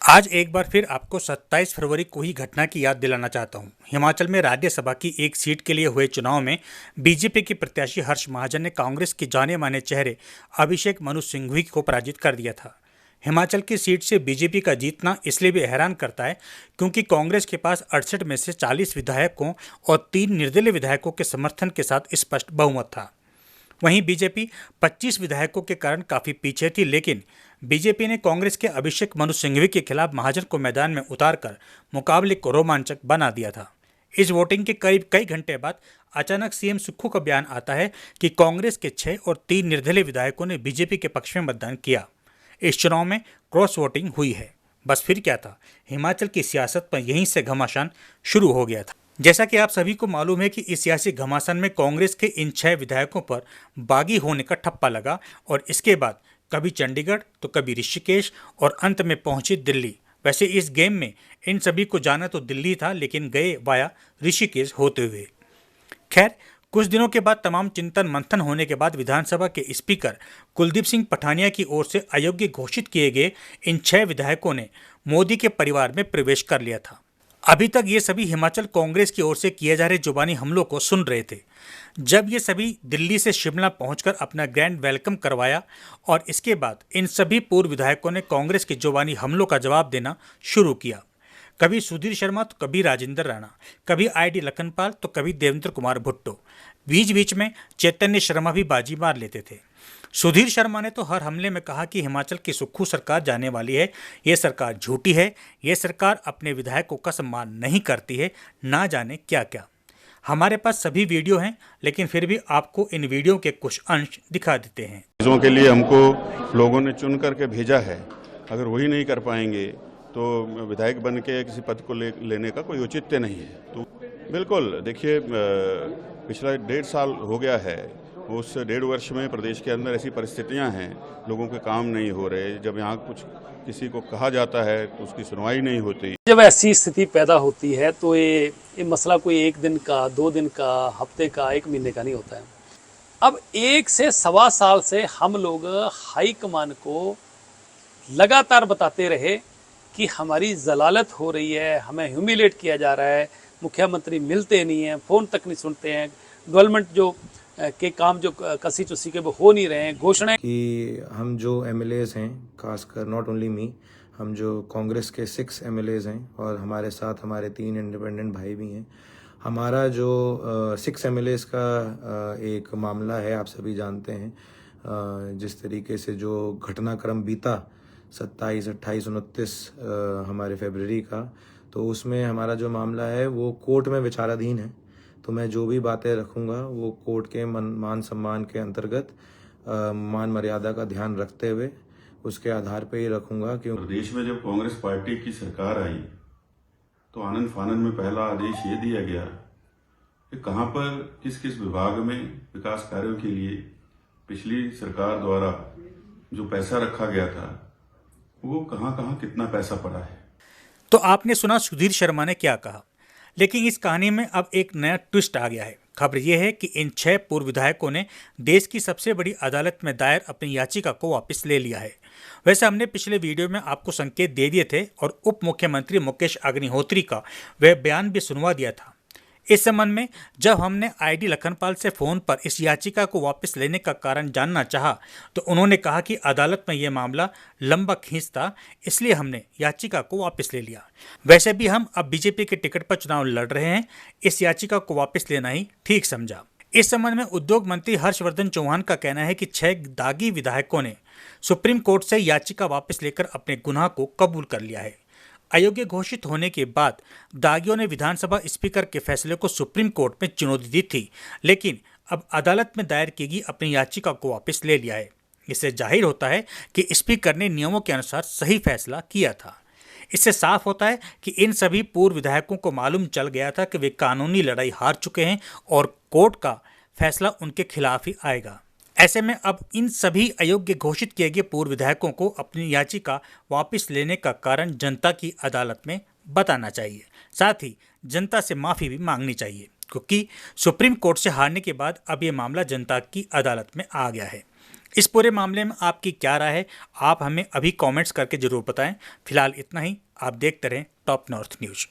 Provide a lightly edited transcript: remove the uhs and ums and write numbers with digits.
आज एक बार फिर आपको 27 फरवरी को ही घटना की याद दिलाना चाहता हूं। हिमाचल में राज्यसभा की एक सीट के लिए हुए चुनाव में बीजेपी के प्रत्याशी हर्ष महाजन ने कांग्रेस के जाने माने चेहरे अभिषेक मनु सिंघवी को पराजित कर दिया था। हिमाचल की सीट से बीजेपी का जीतना इसलिए भी हैरान करता है क्योंकि कांग्रेस के पास 68 में से 40 विधायकों और 3 निर्दलीय विधायकों के समर्थन के साथ स्पष्ट बहुमत था। वहीं बीजेपी 25 विधायकों के कारण काफी पीछे थी, लेकिन बीजेपी ने कांग्रेस के अभिषेक मनु सिंघवी के खिलाफ महाजन को मैदान में उतारकर मुकाबले को रोमांचक बना दिया था। इस वोटिंग के करीब कई घंटे बाद अचानक सीएम सुक्खू का बयान आता है कि कांग्रेस के 6 और 3 निर्दलीय विधायकों ने बीजेपी के पक्ष में मतदान किया। इस चुनाव में क्रॉस वोटिंग हुई है। बस फिर क्या था, हिमाचल की सियासत पर यहीं से घमासान शुरू हो गया था। जैसा कि आप सभी को मालूम है कि इस सियासी घमासान में कांग्रेस के इन 6 विधायकों पर बागी होने का ठप्पा लगा और इसके बाद कभी चंडीगढ़ तो कभी ऋषिकेश और अंत में पहुंची दिल्ली। वैसे इस गेम में इन सभी को जाना तो दिल्ली था, लेकिन गए वाया ऋषिकेश होते हुए। खैर, कुछ दिनों के बाद तमाम चिंतन मंथन होने के बाद विधानसभा के स्पीकर कुलदीप सिंह पठानिया की ओर से अयोग्य घोषित किए गए इन 6 विधायकों ने मोदी के परिवार में प्रवेश कर लिया था। अभी तक ये सभी हिमाचल कांग्रेस की ओर से किए जा रहे जुबानी हमलों को सुन रहे थे। जब ये सभी दिल्ली से शिमला पहुंचकर अपना ग्रैंड वेलकम करवाया और इसके बाद इन सभी पूर्व विधायकों ने कांग्रेस के जुबानी हमलों का जवाब देना शुरू किया। कभी सुधीर शर्मा तो कभी राजेंद्र राणा, कभी आईडी लखनपाल तो कभी देवेंद्र कुमार भुट्टो, बीच बीच में चैतन्य शर्मा भी बाजी मार लेते थे। सुधीर शर्मा ने तो हर हमले में कहा कि हिमाचल की सुक्खू सरकार जाने वाली है, ये सरकार झूठी है, ये सरकार अपने विधायकों का सम्मान नहीं करती है, ना जाने क्या क्या। हमारे पास सभी वीडियो हैं, लेकिन फिर भी आपको इन वीडियो के कुछ अंश दिखा देते हैं। चीज़ों के लिए हमको लोगों ने चुन करके भेजा है, अगर वही नहीं कर पाएंगे तो विधायक बन के किसी पद को लेने का कोई औचित्य नहीं है। तो बिल्कुल देखिए, पिछला 1.5 साल हो गया है। उस 1.5 वर्ष में प्रदेश के अंदर ऐसी परिस्थितियां हैं, लोगों के काम नहीं हो रहे। जब यहाँ कुछ किसी को कहा जाता है तो उसकी सुनवाई नहीं होती। जब ऐसी स्थिति पैदा होती है तो ये मसला कोई 1 दिन का, 2 दिन का, हफ्ते का, 1 महीने का नहीं होता है। अब 1 से सवा साल से हम लोग हाईकमान को लगातार बताते रहे कि हमारी जलालत हो रही है, हमें ह्यूमिलेट किया जा रहा है, मुख्यमंत्री मिलते नहीं हैं, फ़ोन तक नहीं सुनते हैं, डेवलपमेंट जो के काम जो कसी चुसी के वो हो नहीं रहे हैं। घोषणाएं कि हम जो एमएलएज हैं, खासकर नॉट ओनली मी, हम जो कांग्रेस के 6 एमएलएज हैं और हमारे साथ हमारे 3 इंडिपेंडेंट भाई भी हैं। हमारा जो 6 एमएलएज का एक मामला है, आप सभी जानते हैं। जिस तरीके से जो घटनाक्रम बीता 27, 28, 29 हमारे फरवरी का, तो उसमें हमारा जो मामला है वो कोर्ट में विचाराधीन है। तो मैं जो भी बातें रखूंगा वो कोर्ट के मान सम्मान के अंतर्गत मान मर्यादा का ध्यान रखते हुए उसके आधार पे ही रखूंगा। क्योंकि प्रदेश में जब कांग्रेस पार्टी की सरकार आई तो आनंद फानन में पहला आदेश ये दिया गया कि कहां पर किस किस विभाग में विकास कार्यों के लिए पिछली सरकार द्वारा जो पैसा रखा गया था वो कहां कितना पैसा पड़ा है। तो आपने सुना सुधीर शर्मा ने क्या कहा, लेकिन इस कहानी में अब एक नया ट्विस्ट आ गया है। खबर यह है कि इन 6 पूर्व विधायकों ने देश की सबसे बड़ी अदालत में दायर अपनी याचिका को वापस ले लिया है। वैसे हमने पिछले वीडियो में आपको संकेत दे दिए थे और उप मुख्यमंत्री मुकेश अग्निहोत्री का वह बयान भी सुनवा दिया था। इस संबंध में जब हमने आईडी लखनपाल से फोन पर इस याचिका को वापस लेने का कारण जानना चाहा तो उन्होंने कहा कि अदालत में यह मामला लंबा खींचता, इसलिए हमने याचिका को वापस ले लिया। वैसे भी हम अब बीजेपी के टिकट पर चुनाव लड़ रहे हैं, इस याचिका को वापस लेना ही ठीक समझा। इस संबंध में उद्योग मंत्री हर्षवर्धन चौहान का कहना है कि 6 दागी विधायकों ने सुप्रीम कोर्ट से याचिका वापस लेकर अपने गुनाह को कबूल कर लिया है। अयोग्य घोषित होने के बाद दागियों ने विधानसभा स्पीकर के फैसले को सुप्रीम कोर्ट में चुनौती दी थी, लेकिन अब अदालत में दायर की गई अपनी याचिका को वापस ले लिया है। इससे जाहिर होता है कि स्पीकर ने नियमों के अनुसार सही फैसला किया था। इससे साफ होता है कि इन सभी पूर्व विधायकों को मालूम चल गया था कि वे कानूनी लड़ाई हार चुके हैं और कोर्ट का फैसला उनके खिलाफ ही आएगा। ऐसे में अब इन सभी अयोग्य घोषित किए गए पूर्व विधायकों को अपनी याचिका वापस लेने का कारण जनता की अदालत में बताना चाहिए। साथ ही जनता से माफ़ी भी मांगनी चाहिए, क्योंकि सुप्रीम कोर्ट से हारने के बाद अब ये मामला जनता की अदालत में आ गया है। इस पूरे मामले में आपकी क्या राय है, आप हमें अभी कमेंट्स करके जरूर बताएं। फिलहाल इतना ही। आप देखते रहें टॉप नॉर्थ न्यूज।